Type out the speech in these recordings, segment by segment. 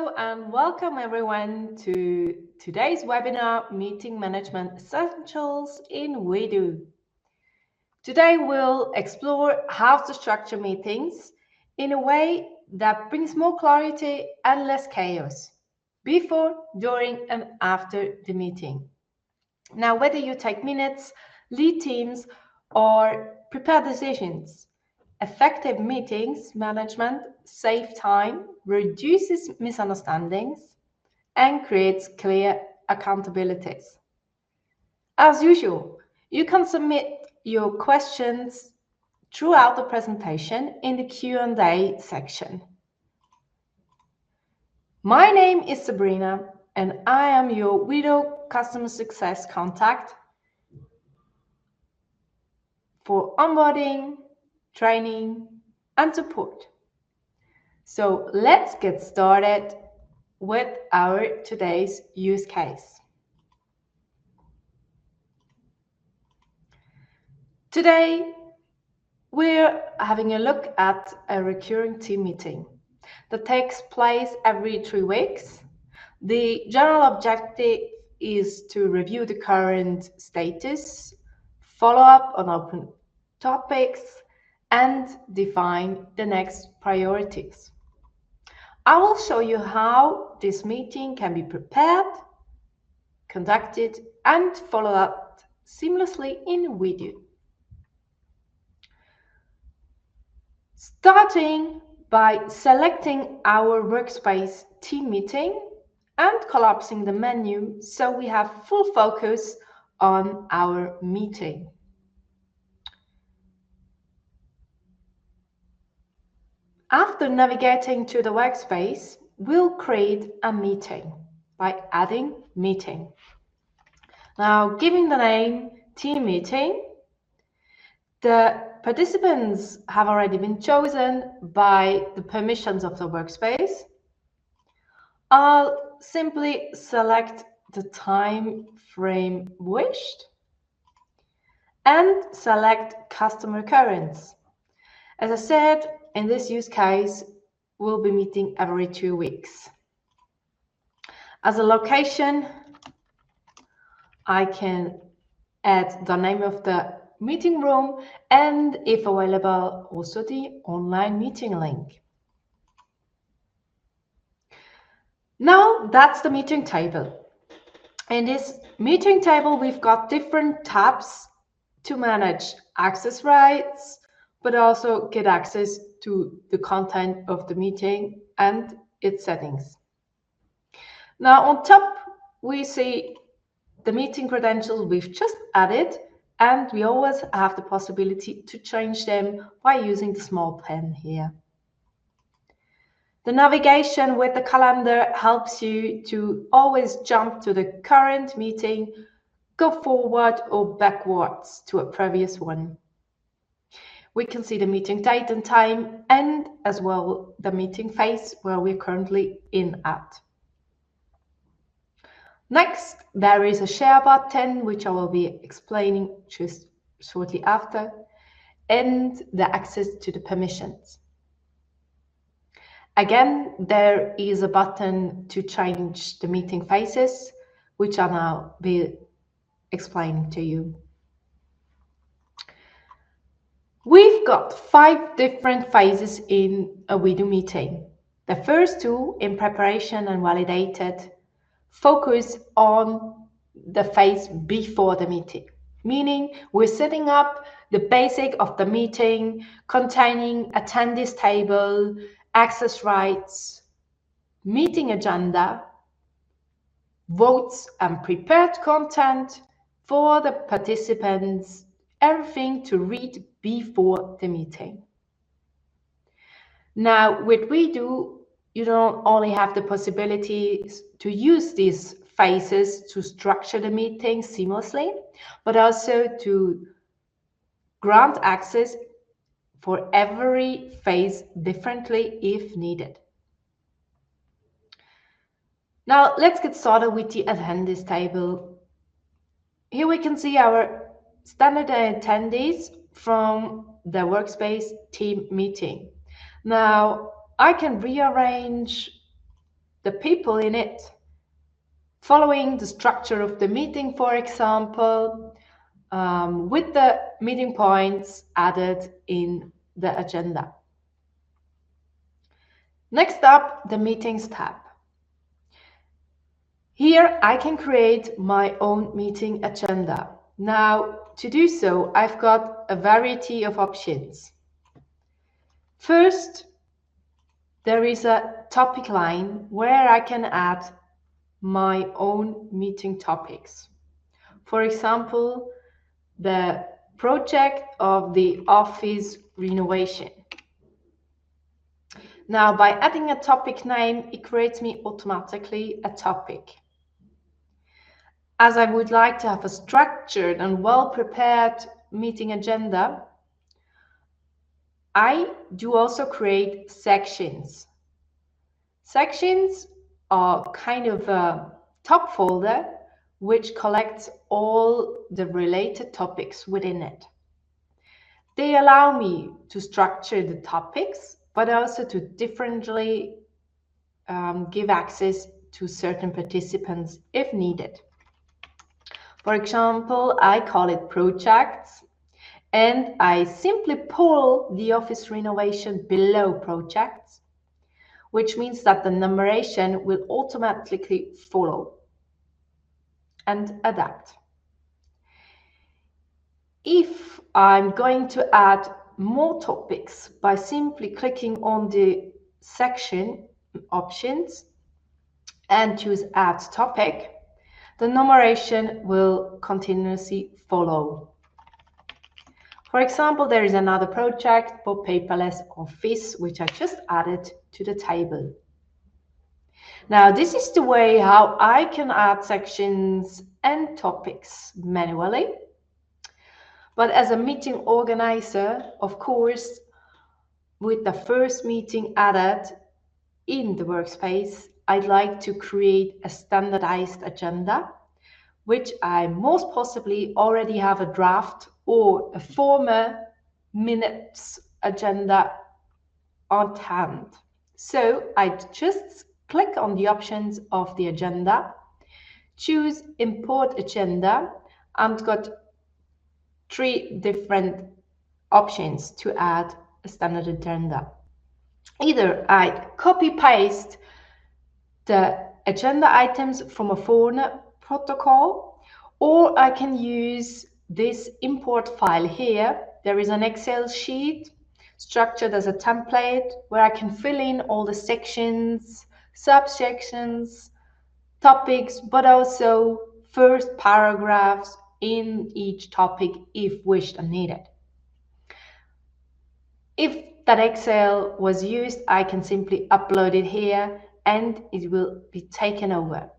Hello and welcome everyone to today's webinar, Meeting Management Essentials in WEDO. Today we'll explore how to structure meetings in a way that brings more clarity and less chaos before, during and after the meeting. Now, whether you take minutes, lead teams or prepare decisions, effective meetings management saves time, reduces misunderstandings, and creates clear accountabilities. As usual, you can submit your questions throughout the presentation in the Q&A section. My name is Sabrina, and I am your WEDO customer success contact for onboarding, training, and support. So let's get started with our today's use case. Today, we're having a look at a recurring team meeting that takes place every 3 weeks. The general objective is to review the current status, follow up on open topics, and define the next priorities. I will show you how this meeting can be prepared, conducted, and followed up seamlessly in WEDO. Starting by selecting our workspace team meeting and collapsing the menu so we have full focus on our meeting. After navigating to the workspace, we'll create a meeting by adding meeting. Now, giving the name team meeting, the participants have already been chosen by the permissions of the workspace. I'll simply select the time frame wished and select custom recurrence. As I said, in this use case, we'll be meeting every 2 weeks. As a location, I can add the name of the meeting room and, if available, also the online meeting link. Now that's the meeting table. In this meeting table, we've got different tabs to manage access rights, but also get access to the content of the meeting and its settings. Now on top, we see the meeting credentials we've just added, and we always have the possibility to change them by using the small pen here. The navigation with the calendar helps you to always jump to the current meeting, go forward or backwards to a previous one. We can see the meeting date and time, and as well the meeting phase where we're currently in at. Next, there is a share button, which I will be explaining just shortly after, and the access to the permissions. Again, there is a button to change the meeting phases, which I'll now be explaining to you. We've got 5 different phases in a WEDO meeting. The first 2, in preparation and validated, focus on the phase before the meeting, meaning we're setting up the basic of the meeting containing attendees table, access rights, meeting agenda, votes and prepared content for the participants, everything to read before the meeting. Now, with WEDO, you don't only have the possibility to use these phases to structure the meeting seamlessly, but also to grant access for every phase differently if needed. Now, let's get started with the attendees table. Here we can see our standard attendees from the workspace team meeting. Now, I can rearrange the people in it, following the structure of the meeting, for example, with the meeting points added in the agenda. Next up, the Meetings tab. Here I can create my own meeting agenda. Now, to do so, I've got a variety of options. First, there is a topic line where I can add my own meeting topics. For example, the project of the office renovation. Now, by adding a topic name, it creates me automatically a topic. As I would like to have a structured and well-prepared meeting agenda, I do also create sections. Sections are kind of a top folder which collects all the related topics within it. They allow me to structure the topics, but also to differently give access to certain participants if needed. For example, I call it projects, and I simply pull the office renovation below projects, which means that the numeration will automatically follow and adapt. If I'm going to add more topics by simply clicking on the section options and choose Add Topic, the numeration will continuously follow. For example, there is another project for paperless office, which I just added to the table. Now, this is the way how I can add sections and topics manually. But as a meeting organizer, of course, with the first meeting added in the workspace, I'd like to create a standardized agenda, which I most possibly already have a draft or a former minutes agenda on hand. So I just click on the options of the agenda, choose Import Agenda, and got 3 different options to add a standard agenda. Either I copy-paste the agenda items from a former protocol, or I can use this import file here. There is an Excel sheet structured as a template where I can fill in all the sections, subsections, topics, but also first paragraphs in each topic if wished and needed. If that Excel was used, I can simply upload it here and it will be taken over.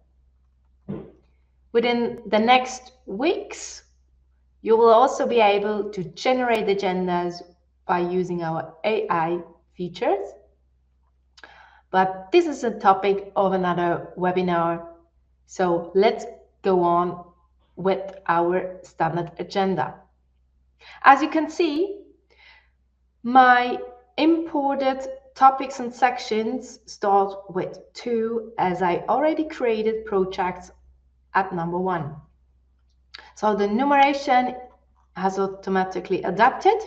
Within the next weeks, you will also be able to generate agendas by using our AI features. But this is a topic of another webinar. So let's go on with our standard agenda. As you can see, my imported topics and sections start with 2, as I already created projects at number 1. So the numeration has automatically adapted.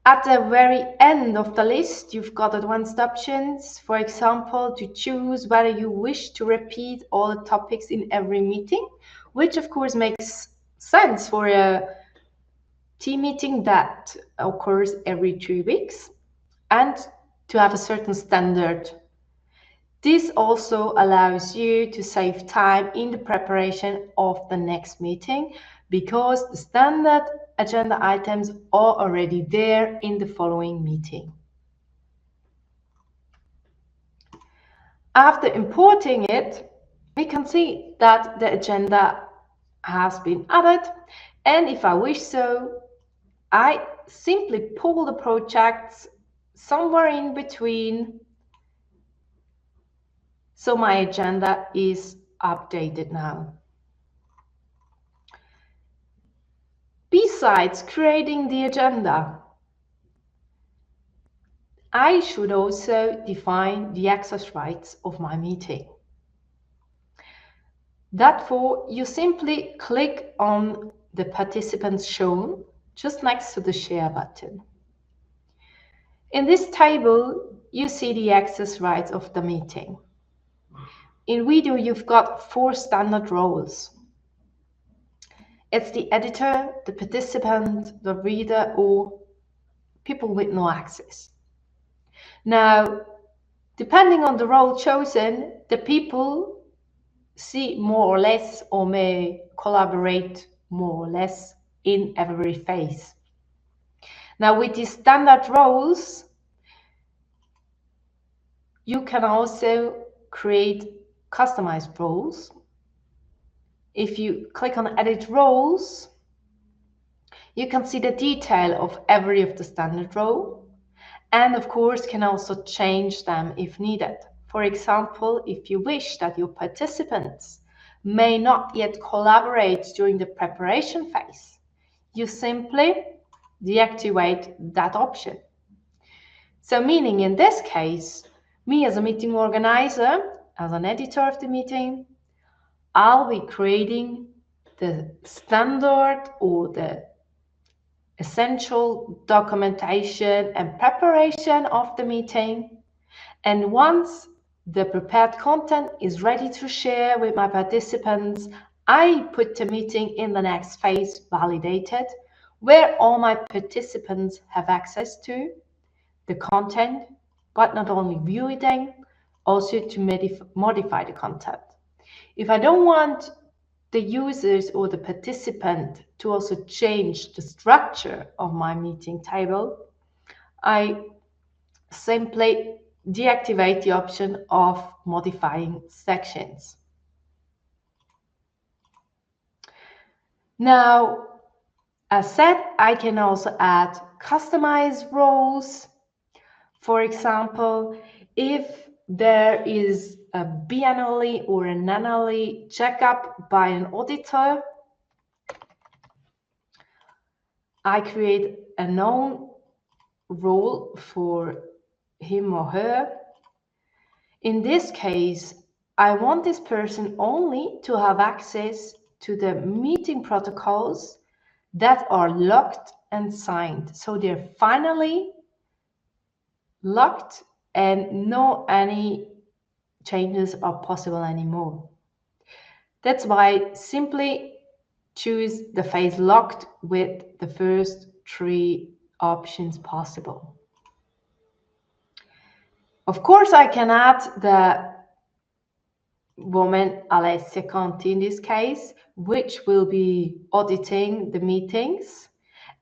At the very end of the list, you've got advanced options, for example, to choose whether you wish to repeat all the topics in every meeting, which of course makes sense for a team meeting that occurs every 3 weeks, and to have a certain standard. This also allows you to save time in the preparation of the next meeting because the standard agenda items are already there in the following meeting. After importing it, we can see that the agenda has been added, and if I wish so, I simply pull the projects somewhere in between, so my agenda is updated now. Besides creating the agenda, I should also define the access rights of my meeting. Therefore, you simply click on the participants shown just next to the share button. In this table, you see the access rights of the meeting. In WEDO, you've got 4 standard roles. It's the editor, the participant, the reader, or people with no access. Now, depending on the role chosen, the people see more or less or may collaborate more or less in every phase. Now, with these standard roles, you can also create customized roles. If you click on Edit Roles, you can see the detail of every of the standard role, and of course can also change them if needed. For example, if you wish that your participants may not yet collaborate during the preparation phase, you simply deactivate that option. So meaning in this case, me as a meeting organizer, as an editor of the meeting, I'll be creating the standard or the essential documentation and preparation of the meeting. And once the prepared content is ready to share with my participants, I put the meeting in the next phase, validated, where all my participants have access to the content, but not only viewing, also to modify the content. If I don't want the users or the participant to also change the structure of my meeting table, I simply deactivate the option of modifying sections. Now, as said, I can also add customized roles. For example, if there is a biannually or an annually checkup by an auditor, I create a known role for him or her. In this case, I want this person only to have access to the meeting protocols that are locked and signed. So they're finally locked and no any changes are possible anymore. That's why simply choose the phase locked with the first 3 options possible. Of course, I can add the woman Alessia Conti in this case, which will be auditing the meetings,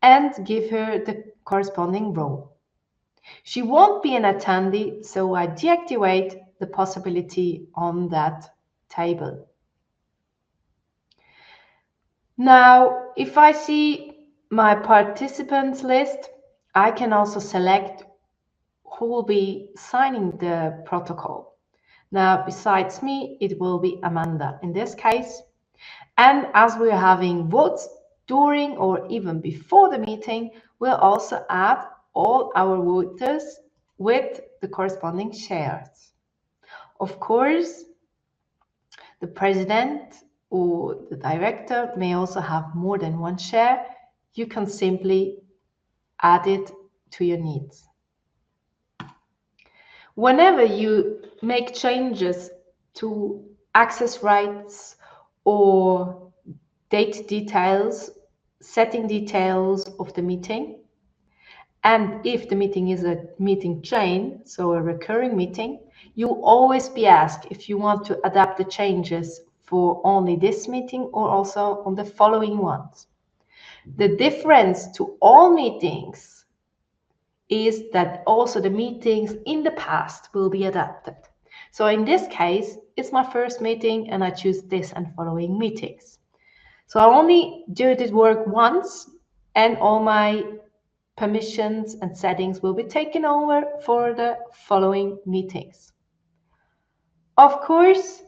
and give her the corresponding role. She won't be an attendee, so I deactivate the possibility on that table. Now, if I see my participants list, I can also select who will be signing the protocol. Now, besides me, it will be Amanda in this case. And as we're having votes during or even before the meeting, we'll also add all our voters with the corresponding shares. Of course, the president or the director may also have more than 1 share. You can simply add it to your needs. Whenever you make changes to access rights or date details, setting details of the meeting, and if the meeting is a meeting chain, so a recurring meeting, you will always be asked if you want to adapt the changes for only this meeting or also on the following ones. The difference to all meetings is that also the meetings in the past will be adapted. So in this case, it's my first meeting and I choose this and following meetings. So I only do this work once and all my permissions and settings will be taken over for the following meetings. Of course,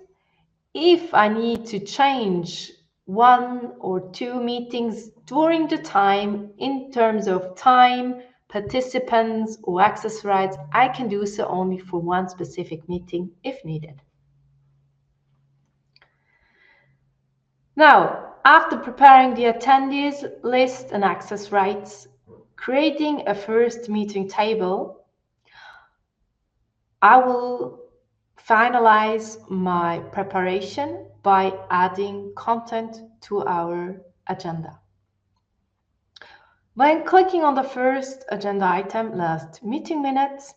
if I need to change 1 or 2 meetings during the time in terms of time, participants or access rights, I can do so only for one specific meeting if needed. Now, after preparing the attendees list and access rights, creating a first meeting table, I will finalize my preparation by adding content to our agenda. When clicking on the first agenda item, last meeting minutes,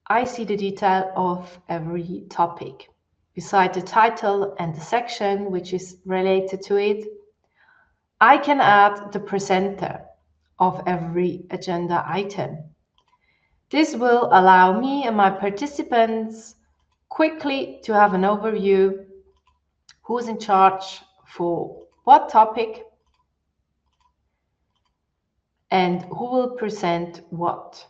I see the detail of every topic. Beside the title and the section which is related to it, I can add the presenter of every agenda item. This will allow me and my participants quickly to have an overview who's in charge for what topic and who will present what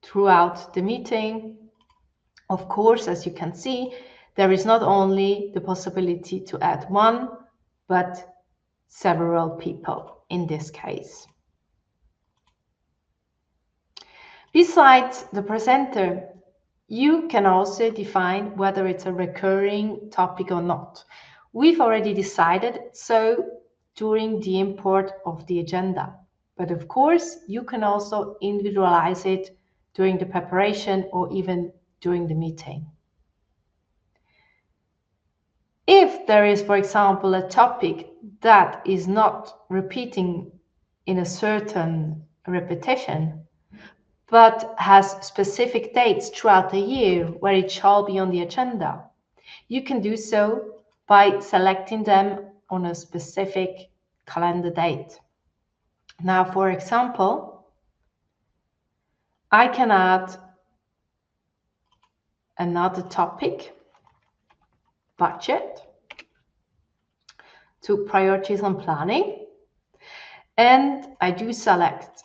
throughout the meeting. Of course, as you can see, there is not only the possibility to add one, but several people in this case. Besides the presenter, you can also define whether it's a recurring topic or not. We've already decided so during the import of the agenda. But of course, you can also individualize it during the preparation or even during the meeting. If there is, for example, a topic that is not repeating in a certain repetition, but has specific dates throughout the year where it shall be on the agenda, you can do so by selecting them on a specific calendar date. Now, for example, I can add another topic, budget, to priorities and planning, and I do select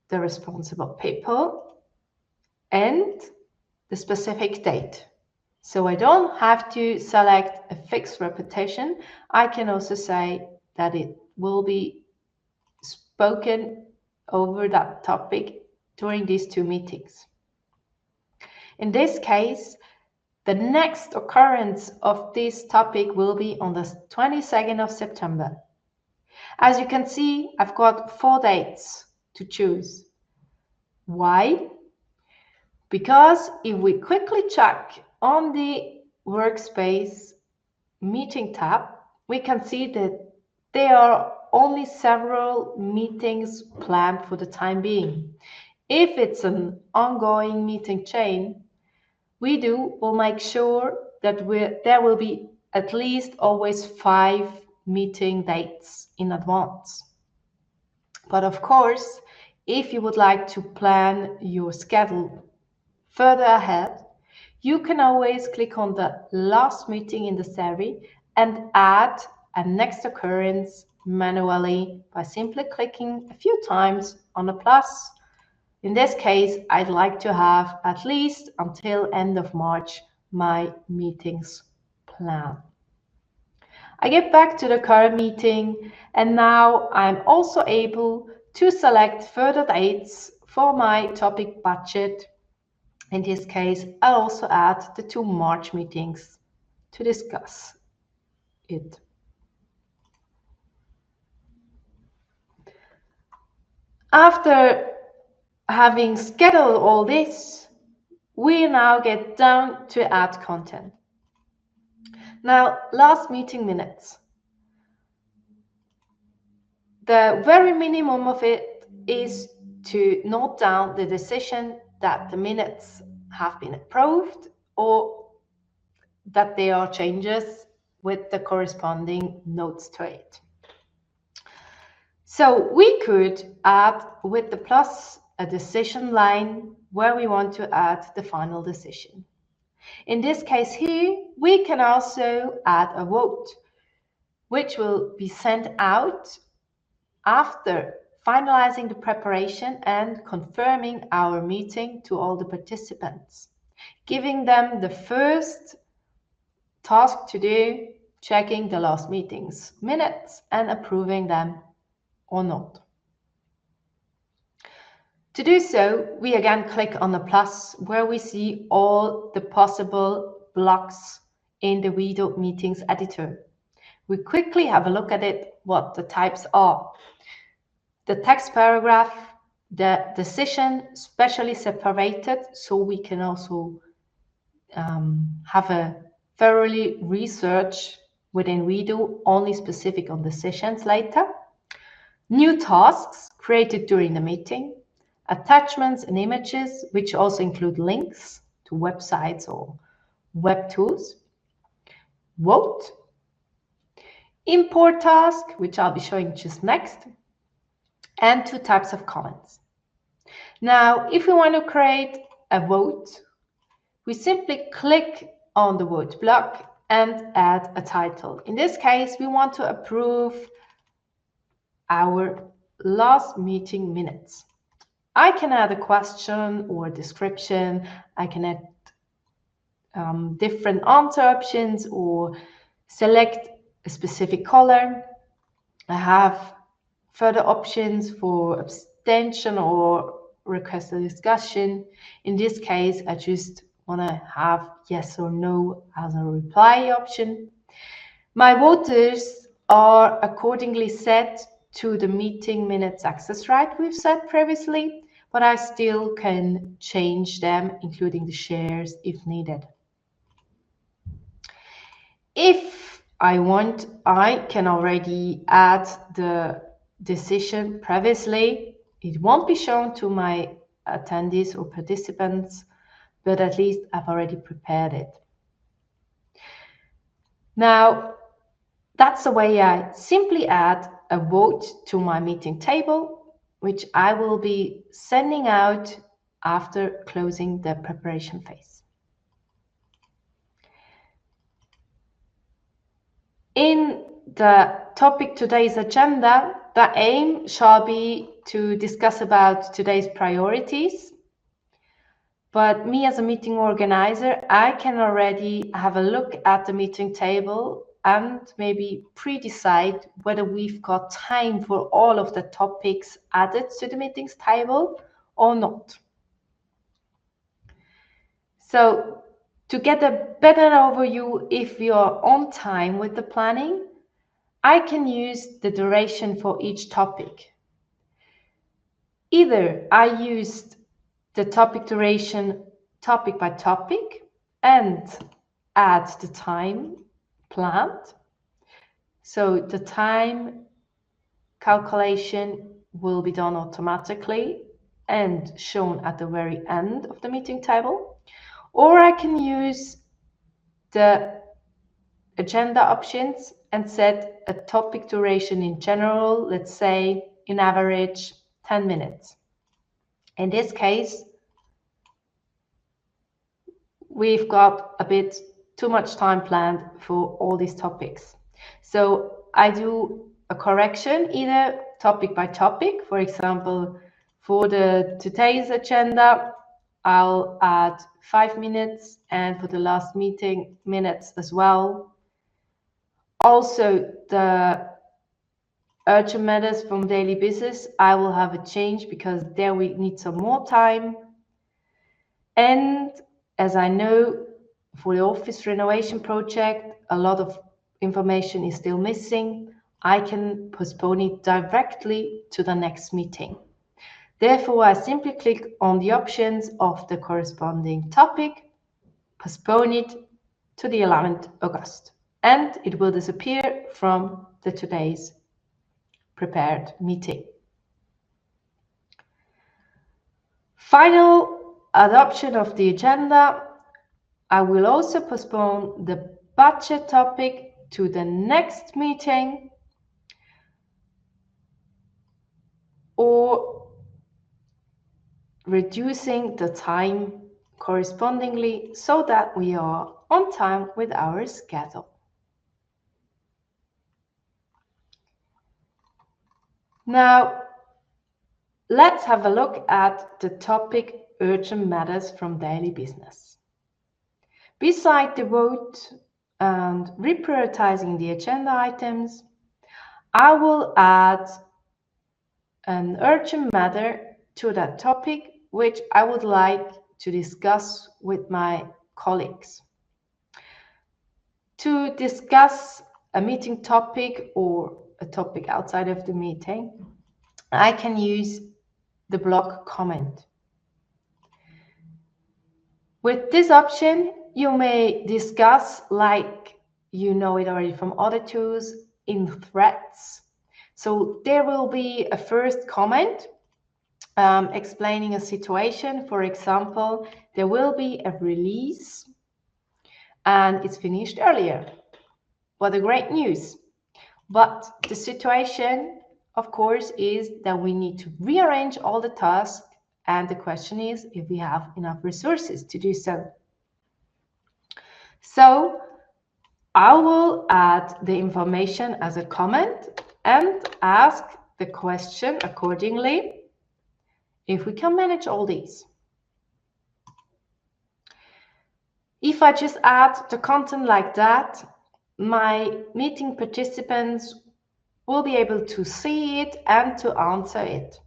the responsible people and the specific date. So I don't have to select a fixed repetition. I can also say that it will be spoken over that topic during these two meetings. In this case, the next occurrence of this topic will be on the 22nd of September. As you can see, I've got 4 dates to choose. Why? Because if we quickly check on the workspace meeting tab, we can see that there are only several meetings planned for the time being. If it's an ongoing meeting chain, will make sure that there will be at least always 5 meeting dates in advance. But of course, if you would like to plan your schedule further ahead, you can always click on the last meeting in the series and add a next occurrence manually by simply clicking a few times on a plus. In this case, I'd like to have at least until end of March my meetings planned. I get back to the current meeting, and now I'm also able to select further dates for my topic budget. In this case, I'll also add the 2 March meetings to discuss it. After having scheduled all this, we now get down to add content. Now, last meeting minutes. The very minimum of it is to note down the decision that the minutes have been approved or that there are changes with the corresponding notes to it. So we could add with the plus a decision line where we want to add the final decision. In this case here, we can also add a vote, which will be sent out after finalizing the preparation and confirming our meeting to all the participants, giving them the first task to do, checking the last meeting's minutes and approving them or not. To do so, we again click on the plus where we see all the possible blocks in the WEDO meetings editor. We quickly have a look at it, what the types are. The text paragraph, the decision specially separated, so we can also have a thoroughly research within WEDO only specific on decisions later. New tasks created during the meeting, attachments and images, which also include links to websites or web tools, vote, import task, which I'll be showing just next, and 2 types of comments. Now, if we want to create a vote, we simply click on the vote block and add a title. In this case, we want to approve our last meeting minutes. I can add a question or a description. I can add different answer options or select a specific color. I have further options for abstention or request a discussion. In this case, I just want to have yes or no as a reply option. My voters are accordingly set to the meeting minutes access right we've set previously, but I still can change them, including the shares if needed. If I want, I can already add the decision previously. It won't be shown to my attendees or participants, but at least I've already prepared it. Now, that's the way I simply add a vote to my meeting table, which I will be sending out after closing the preparation phase. In the topic today's agenda, the aim shall be to discuss about today's priorities. But me as a meeting organizer, I can already have a look at the meeting table and maybe pre-decide whether we've got time for all of the topics added to the meetings table or not. So to get a better overview if you're on time with the planning, I can use the duration for each topic. Either I used the topic duration topic by topic and add the time planned. So the time calculation will be done automatically and shown at the very end of the meeting table. Or I can use the agenda options and set a topic duration in general, let's say in average 10 minutes. In this case, we've got a bit too much time planned for all these topics. So I do a correction, either topic by topic. For example, for today's agenda, I'll add 5 minutes, and for the last meeting, minutes as well. Also, the urgent matters from daily business, I will have a change because there we need some more time. And as I know, for the office renovation project, a lot of information is still missing. I can postpone it directly to the next meeting. Therefore, I simply click on the options of the corresponding topic, postpone it to the 11th August, and it will disappear from the today's prepared meeting. Final adoption of the agenda. I will also postpone the budget topic to the next meeting, or reducing the time correspondingly so that we are on time with our schedule. Now, let's have a look at the topic urgent matters from daily business. Beside the vote and reprioritizing the agenda items, I will add an urgent matter to that topic which I would like to discuss with my colleagues. To discuss a meeting topic or a topic outside of the meeting, I can use the block comment. With this option, you may discuss, like you know it already from other tools, in threads. So there will be a first comment explaining a situation. For example, there will be a release and it's finished earlier. What a great news. But the situation, of course, is that we need to rearrange all the tasks, and the question is if we have enough resources to do so. So I will add the information as a comment and ask the question accordingly if we can manage all these. If I just add the content like that, my meeting participants will be able to see it and to answer it.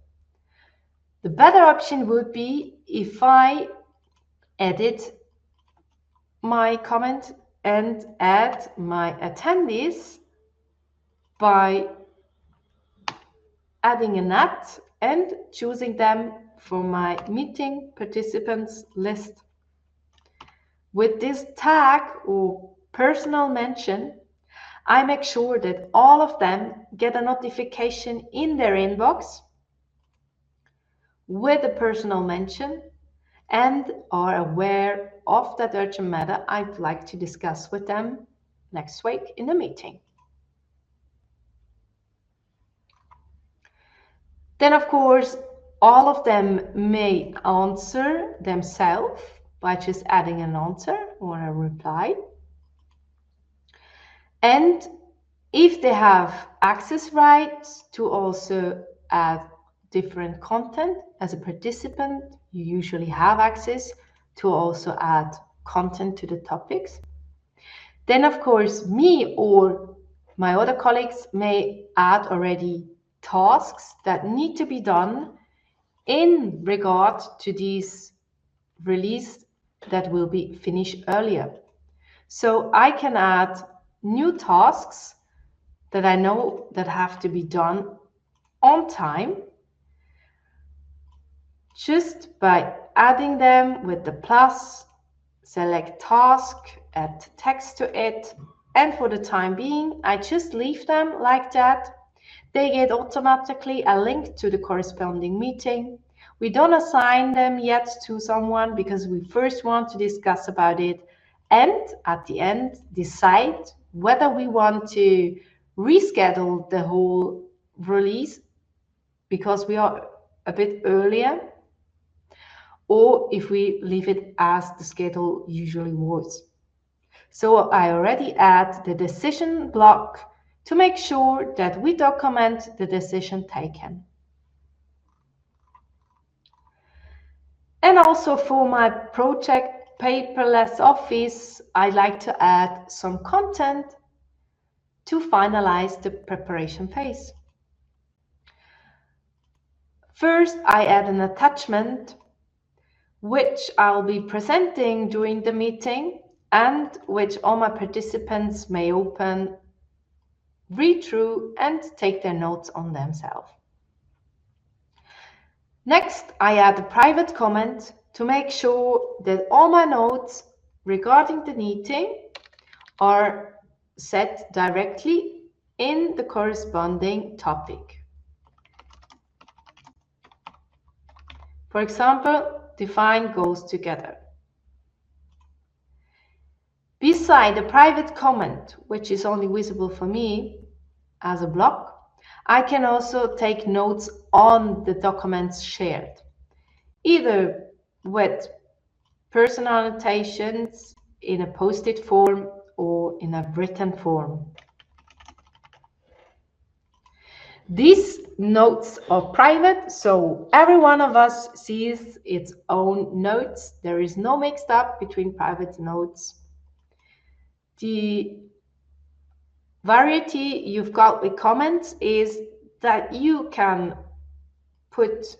The better option would be if I edit my comment and add my attendees by adding an at and choosing them from my meeting participants list. With this tag or personal mention, I make sure that all of them get a notification in their inbox with a personal mention and are aware of that urgent matter I'd like to discuss with them next week in the meeting. Then, of course, all of them may answer themselves by just adding an answer or a reply. And if they have access rights to also add different content as a participant, you usually have access to also add content to the topics. Then, of course, me or my other colleagues may add already tasks that need to be done in regard to these release that will be finished earlier. So I can add new tasks that I know that have to be done on time just by adding them with the plus, select task, add text to it, and for the time being, I just leave them like that. They get automatically a link to the corresponding meeting. We don't assign them yet to someone because we first want to discuss about it and at the end decide whether we want to reschedule the whole release because we are a bit earlier, or if we leave it as the schedule usually was. So I already add the decision block to make sure that we document the decision taken. And also for my project paperless office, I like to add some content to finalize the preparation phase. First, I add an attachment which I'll be presenting during the meeting and which all my participants may open, read through, and take their notes on themselves. Next, I add a private comment to make sure that all my notes regarding the meeting are set directly in the corresponding topic. For example, define goals together. Beside the private comment, which is only visible for me as a block, I can also take notes on the documents shared, either with personal annotations in a post-it form or in a written form. These notes are private, so every one of us sees its own notes. There is no mixed up between private notes. The variety you've got with comments is that you can put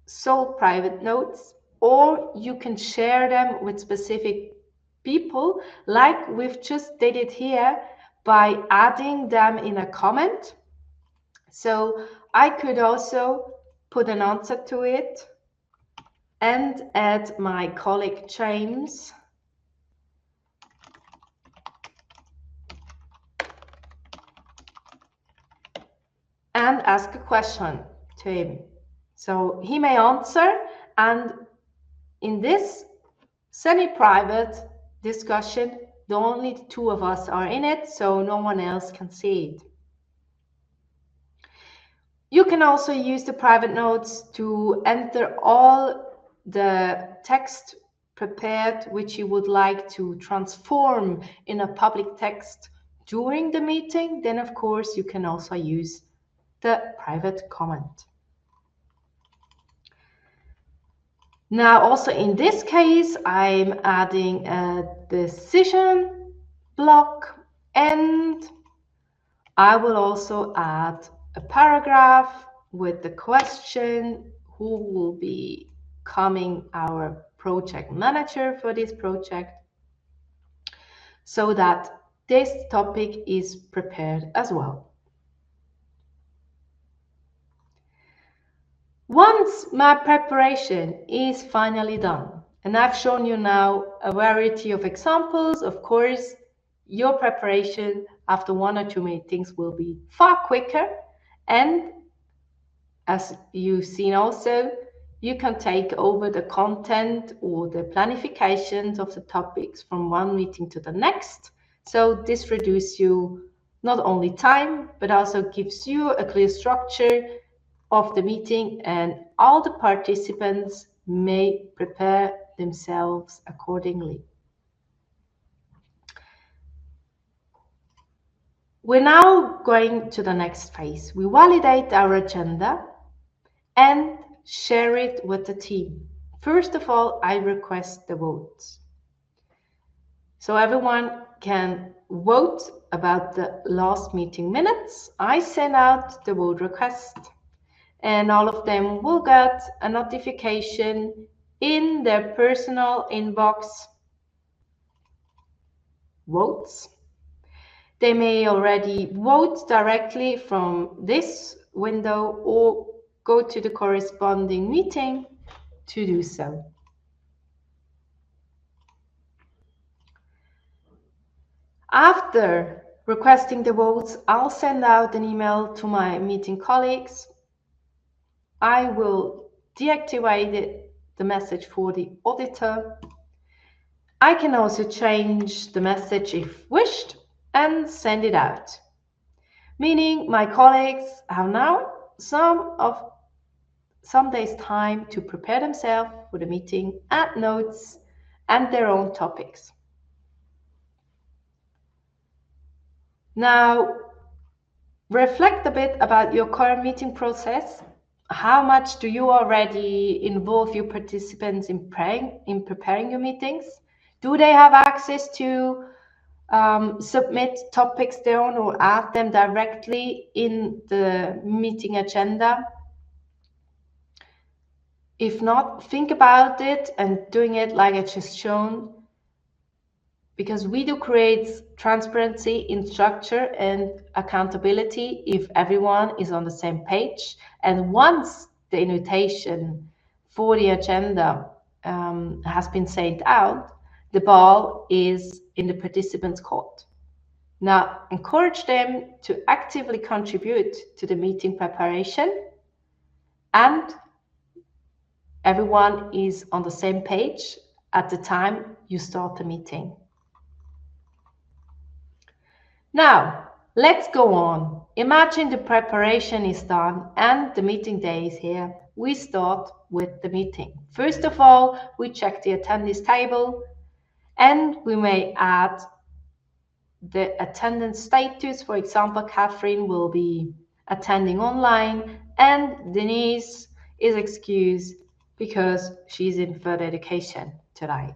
sole private notes, or you can share them with specific people, like we've just did it here by adding them in a comment. So I could also put an answer to it and add my colleague James and ask a question to him. So he may answer, and in this semi-private discussion, the only two of us are in it, so no one else can see it. You can also use the private notes to enter all the text prepared which you would like to transform in a public text during the meeting. Then, of course, you can also use the private comment. Now, also in this case, I'm adding a decision block, and I will also add a paragraph with the question who will be becoming our project manager for this project, so that this topic is prepared as well. Once my preparation is finally done, and I've shown you now a variety of examples, of course, your preparation after 1 or 2 meetings will be far quicker. And as you've seen also, you can take over the content or the planifications of the topics from one meeting to the next. So this reduces you not only time, but also gives you a clear structure of the meeting, and all the participants may prepare themselves accordingly. We're now going to the next phase. We validate our agenda and share it with the team. First of all, I request the votes. So everyone can vote about the last meeting minutes. I send out the vote request, and all of them will get a notification in their personal inbox. Votes. They may already vote directly from this window or go to the corresponding meeting to do so. After requesting the votes, I'll send out an email to my meeting colleagues. I will deactivate the message for the auditor. I can also change the message if wished and send it out, meaning my colleagues have now some days time to prepare themselves for the meeting, add notes and their own topics. Now, reflect a bit about your current meeting process. How much do you already involve your participants in preparing your meetings? Do they have access to submit topics down or add them directly in the meeting agenda? If not, think about it and doing it like I just shown, because WEDO creates transparency in structure and accountability if everyone is on the same page. And once the invitation for the agenda has been sent out, the ball is in the participants' court. Now, encourage them to actively contribute to the meeting preparation, and everyone is on the same page at the time you start the meeting. Now, let's go on. Imagine the preparation is done and the meeting day is here. We start with the meeting. First of all, we check the attendance table, and we may add the attendance status. For example, Catherine will be attending online and Denise is excused because she's in further education today.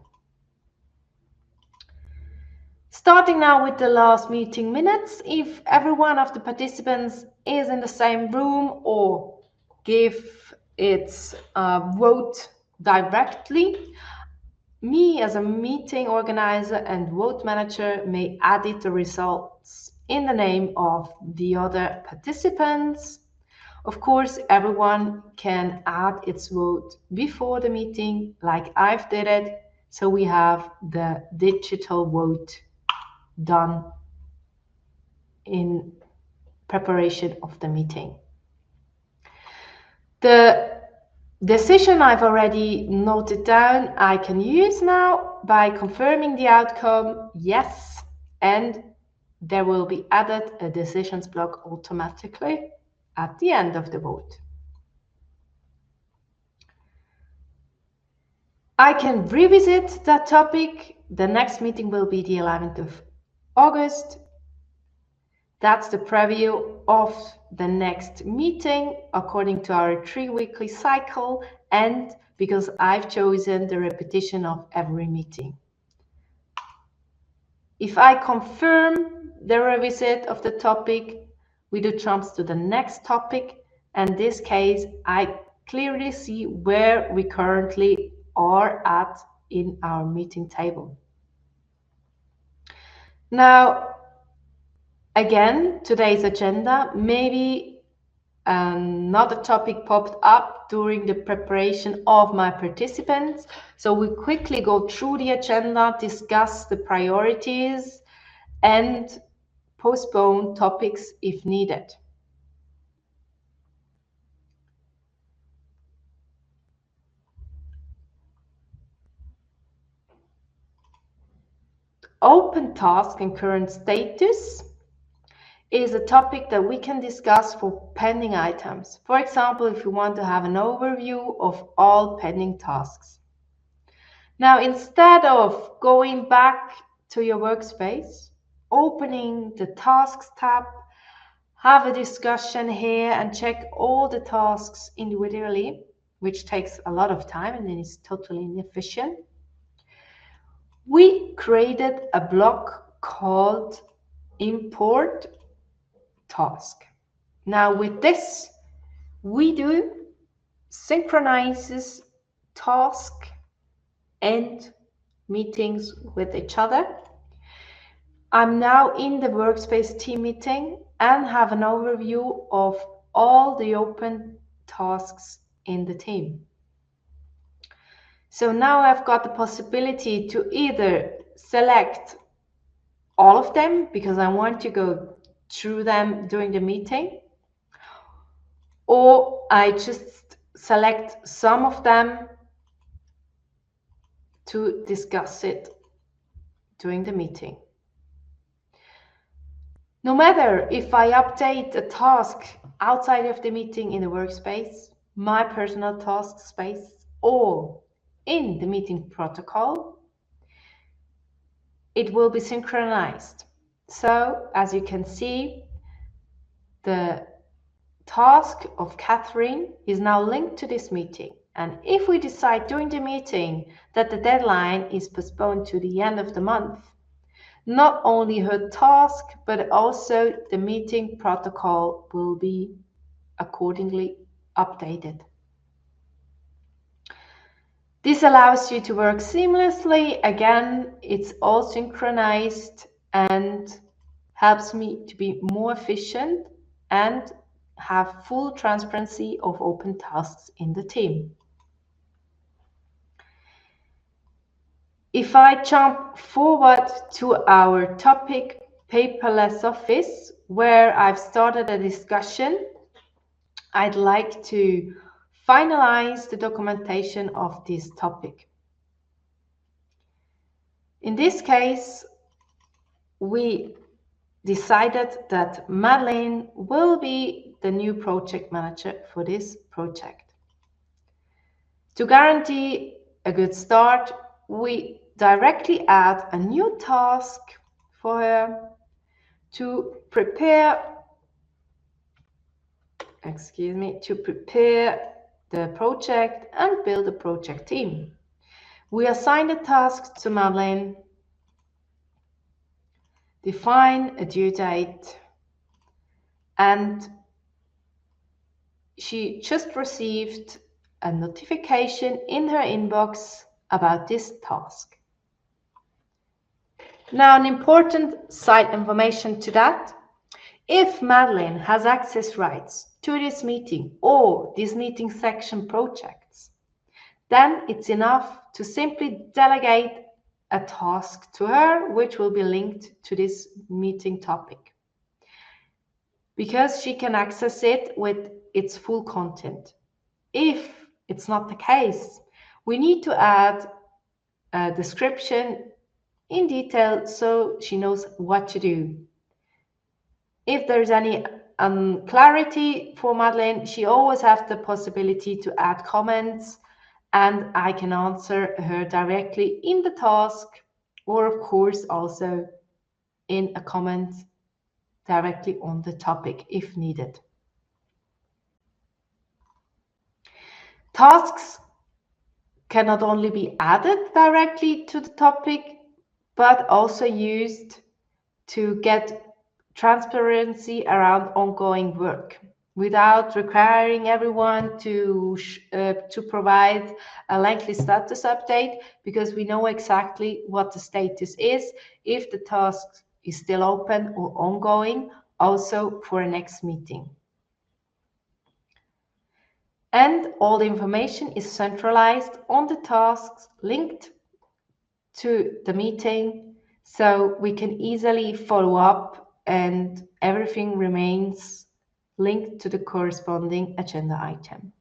Starting now with the last meeting minutes, if every one of the participants is in the same room or it's vote directly. Me as a meeting organizer and vote manager may edit the results in the name of the other participants. Of course, everyone can add its vote before the meeting, like I've did it, so we have the digital vote done in preparation of the meeting. The decision I've already noted down, I can use now by confirming the outcome, yes, and there will be added a decisions block automatically at the end of the vote. I can revisit that topic. The next meeting will be the 11th of August. That's the preview of the next meeting according to our 3-weekly cycle, and because I've chosen the repetition of every meeting. If I confirm the revisit of the topic, we do jumps to the next topic. In this case, I clearly see where we currently are at in our meeting table. Now, again, today's agenda, maybe another topic popped up during the preparation of my participants. So we quickly go through the agenda, discuss the priorities, and postpone topics if needed. Open task and current status is a topic that we can discuss for pending items. For example, if you want to have an overview of all pending tasks. Now, instead of going back to your workspace, opening the Tasks tab, have a discussion here and check all the tasks individually, which takes a lot of time and then is totally inefficient. We created a block called import task. Now with this, WEDO synchronizes task and meetings with each other. I'm now in the workspace team meeting and have an overview of all the open tasks in the team. So now I've got the possibility to either select all of them because I want to go through them during the meeting, or I just select some of them to discuss it during the meeting. No matter if I update a task outside of the meeting in the workspace, my personal task space, or in the meeting protocol, it will be synchronized. So as you can see, the task of Catherine is now linked to this meeting. And if we decide during the meeting that the deadline is postponed to the end of the month, not only her task, but also the meeting protocol will be accordingly updated. This allows you to work seamlessly. Again, it's all synchronized and helps me to be more efficient and have full transparency of open tasks in the team. If I jump forward to our topic, paperless office, where I've started a discussion, I'd like to finalize the documentation of this topic. In this case, we decided that Madeleine will be the new project manager for this project. To guarantee a good start, we directly add a new task for her to prepare the project and build a project team. We assign the task to Madeleine, define a due date, and she just received a notification in her inbox about this task. Now, an important side information to that. If Madeleine has access rights to this meeting or this meeting section projects, then it's enough to simply delegate a task to her, which will be linked to this meeting topic, because she can access it with its full content. If it's not the case, we need to add a description in detail so she knows what to do. If there's any clarity for Madeleine, she always has the possibility to add comments, and I can answer her directly in the task, or of course also in a comment directly on the topic if needed. Tasks can not only be added directly to the topic, but also used to get transparency around ongoing work without requiring everyone to provide a lengthy status update, because we know exactly what the status is, if the task is still open or ongoing, also for a next meeting. And all the information is centralized on the tasks linked to the meeting, so we can easily follow up and everything remains linked to the corresponding agenda item.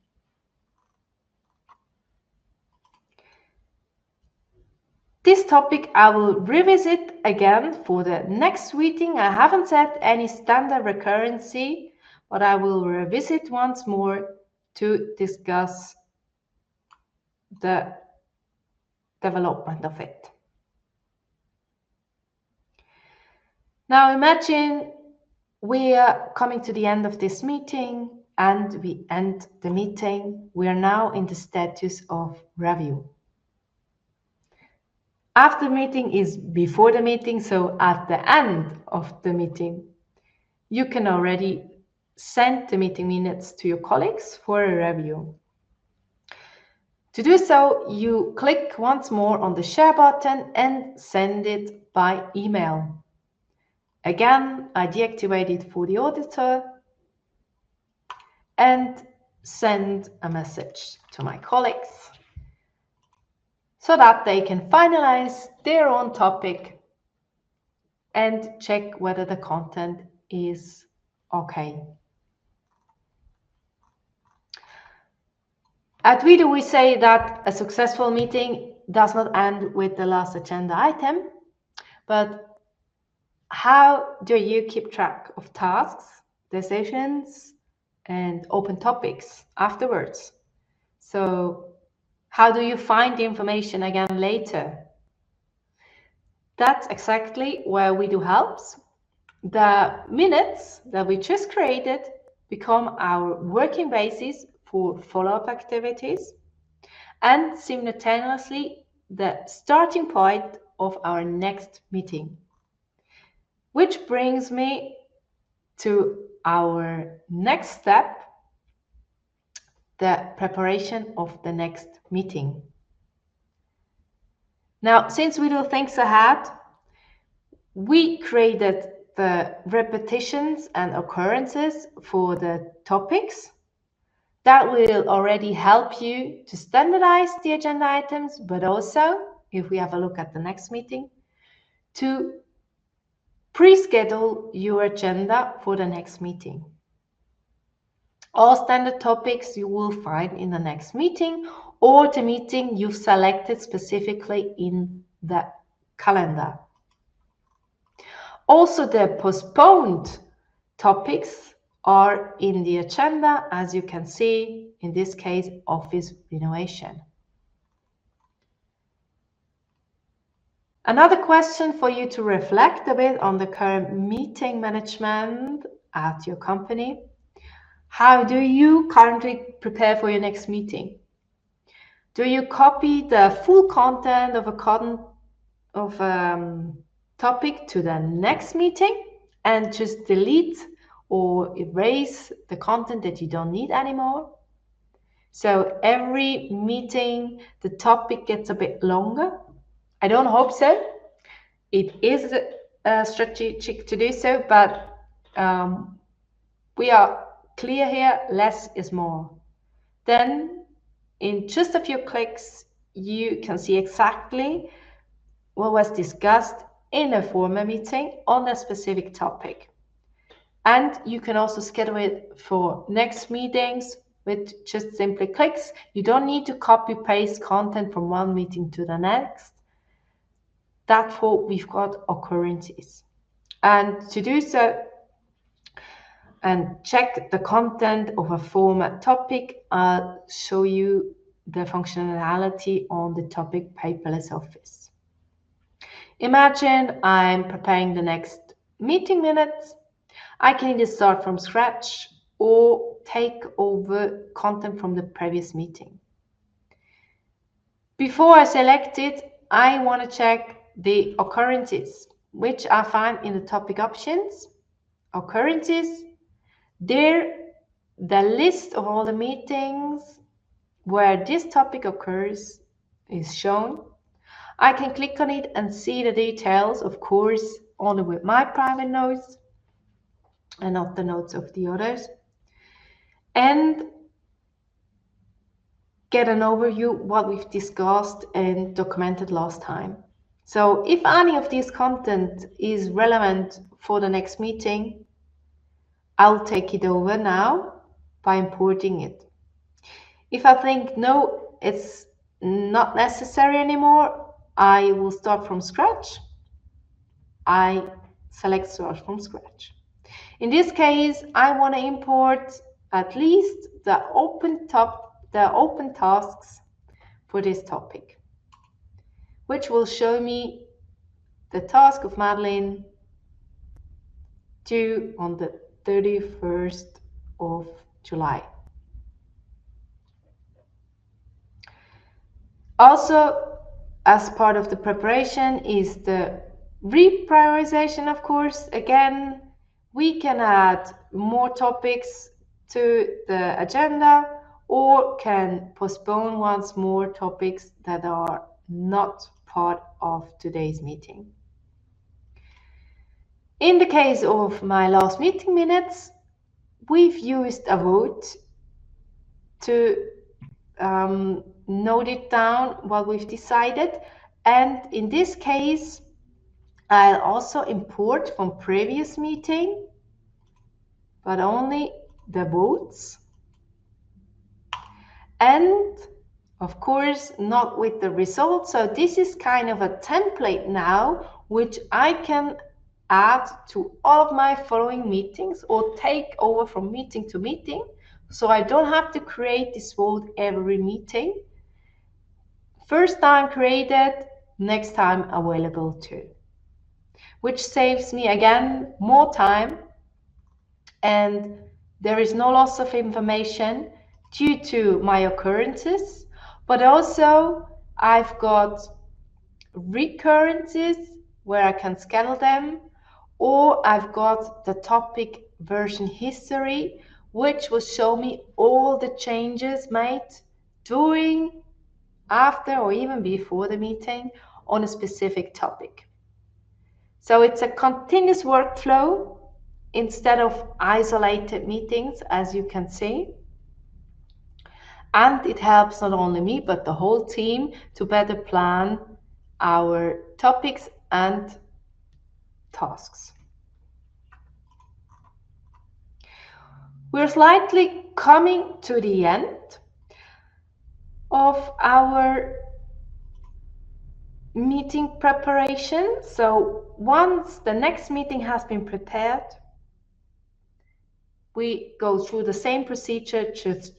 This topic I will revisit again for the next meeting. I haven't set any standard recurrency, but I will revisit once more to discuss the development of it. Now imagine we are coming to the end of this meeting and we end the meeting. We are now in the status of review. After the meeting is before the meeting, so at the end of the meeting, you can already send the meeting minutes to your colleagues for a review. To do so, you click once more on the share button and send it by email. Again, I deactivate it for the auditor and send a message to my colleagues so that they can finalize their own topic and check whether the content is okay. At WEDO, we say that a successful meeting does not end with the last agenda item, but how do you keep track of tasks, decisions, and open topics afterwards? So how do you find the information again later? That's exactly where WEDO helps. The minutes that we just created become our working basis for follow-up activities and simultaneously the starting point of our next meeting. Which brings me to our next step, the preparation of the next meeting. Now, since we do things ahead, we created the repetitions and occurrences for the topics. That will already help you to standardize the agenda items, but also, if we have a look at the next meeting, to pre-schedule your agenda for the next meeting. All standard topics you will find in the next meeting or the meeting you've selected specifically in the calendar. Also, the postponed topics are in the agenda, as you can see, in this case, office renovation. Another question for you to reflect a bit on the current meeting management at your company. How do you currently prepare for your next meeting? Do you copy the full content of a topic to the next meeting and just delete or erase the content that you don't need anymore? So every meeting, the topic gets a bit longer. I don't hope so. It is strategic to do so, but we are clear here, less is more. Then in just a few clicks, you can see exactly what was discussed in a formal meeting on a specific topic. And you can also schedule it for next meetings with just simply clicks. You don't need to copy paste content from one meeting to the next. Therefore, we've got occurrences. And to do so, and check the content of a format topic, I'll show you the functionality on the topic paperless office. Imagine I'm preparing the next meeting minutes. I can either start from scratch or take over content from the previous meeting. Before I select it, I want to check the occurrences, which I find in the topic options. Occurrences, there the list of all the meetings where this topic occurs is shown. I can click on it and see the details, of course, only with my private notes and not the notes of the others, and get an overview what we've discussed and documented last time. So if any of this content is relevant for the next meeting, I'll take it over now by importing it. If I think, no, it's not necessary anymore, I will start from scratch. I select start from scratch. In this case, I want to import at least the open tasks for this topic, which will show me the task of Madeline due on the 31st of July. Also, as part of the preparation is the reprioritization, of course. Again, we can add more topics to the agenda or can postpone once more topics that are not part of today's meeting. In the case of my last meeting minutes, we've used a vote to note it down what we've decided. And in this case, I'll also import from previous meeting, but only the votes. And of course, not with the results. So this is kind of a template now, which I can add to all of my following meetings or take over from meeting to meeting. So I don't have to create this vote every meeting. First time created, next time available too. Which saves me again more time, and there is no loss of information due to my occurrences, but also I've got recurrences where I can schedule them, or I've got the topic version history, which will show me all the changes made during, after, or even before the meeting on a specific topic. So it's a continuous workflow instead of isolated meetings, as you can see. And it helps not only me, but the whole team to better plan our topics and tasks. We're slightly coming to the end of our meeting preparation. So once the next meeting has been prepared, we go through the same procedure just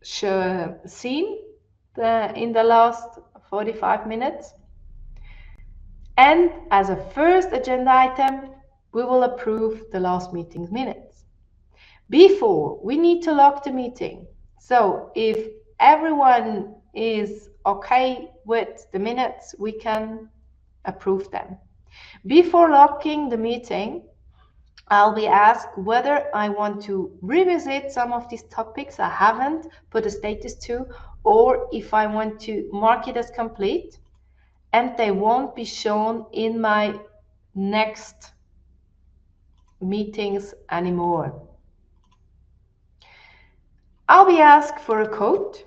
seen in the last 45 minutes. And as a first agenda item, we will approve the last meeting's minutes. Before, we need to lock the meeting. So if everyone is okay with the minutes, we can approve them. Before locking the meeting, I'll be asked whether I want to revisit some of these topics I haven't put a status to, or if I want to mark it as complete, and they won't be shown in my next meetings anymore. I'll be asked for a code,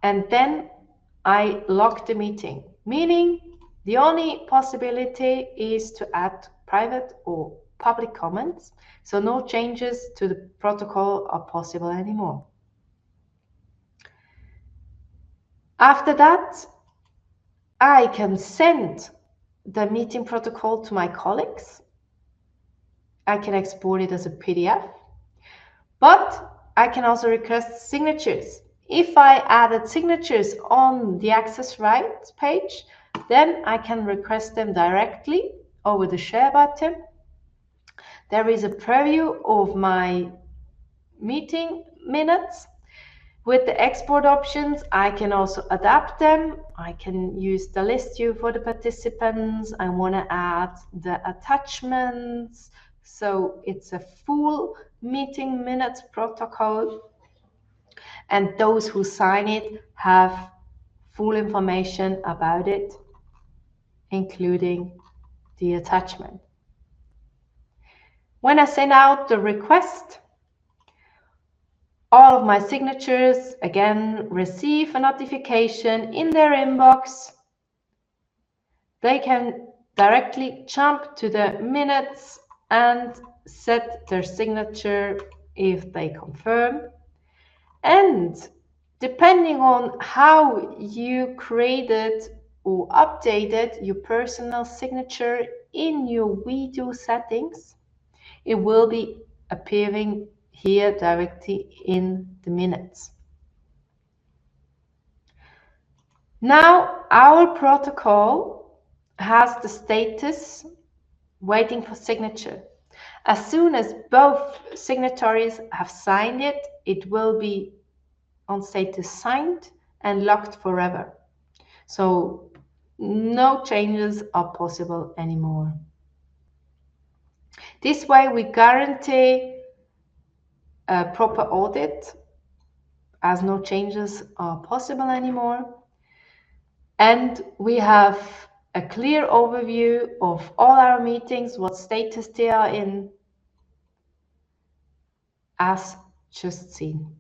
and then I lock the meeting, meaning the only possibility is to add private or public comments, so no changes to the protocol are possible anymore. After that, I can send the meeting protocol to my colleagues. I can export it as a PDF, but I can also request signatures. If I added signatures on the access rights page, then I can request them directly over the share button. There is a preview of my meeting minutes. With the export options, I can also adapt them. I can use the list view for the participants. I want to add the attachments. So it's a full meeting minutes protocol. And those who sign it have full information about it, including the attachment. When I send out the request, all of my signatures, again, receive a notification in their inbox. They can directly jump to the minutes and set their signature if they confirm. And depending on how you created or updated your personal signature in your WEDO settings, it will be appearing here directly in the minutes. Now our protocol has the status waiting for signature. As soon as both signatories have signed it, it will be on status signed and locked forever. So no changes are possible anymore. This way we guarantee a proper audit as no changes are possible anymore. And we have a clear overview of all our meetings, what status they are in, as just seen.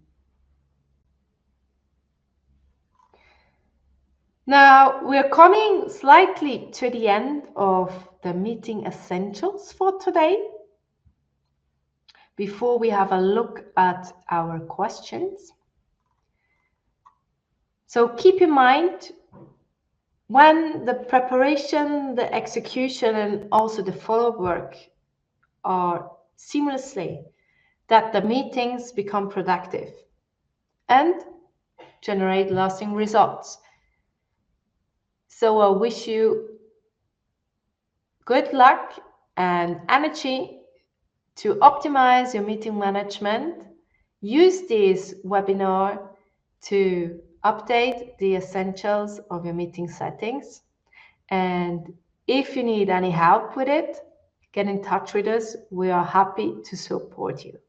Now we're coming slightly to the end of the meeting essentials for today. Before we have a look at our questions. So keep in mind, when the preparation, the execution, and also the follow-up work are seamlessly, that the meetings become productive and generate lasting results. So I wish you good luck and energy to optimize your meeting management. Use this webinar to update the essentials of your meeting settings. And if you need any help with it, get in touch with us. We are happy to support you.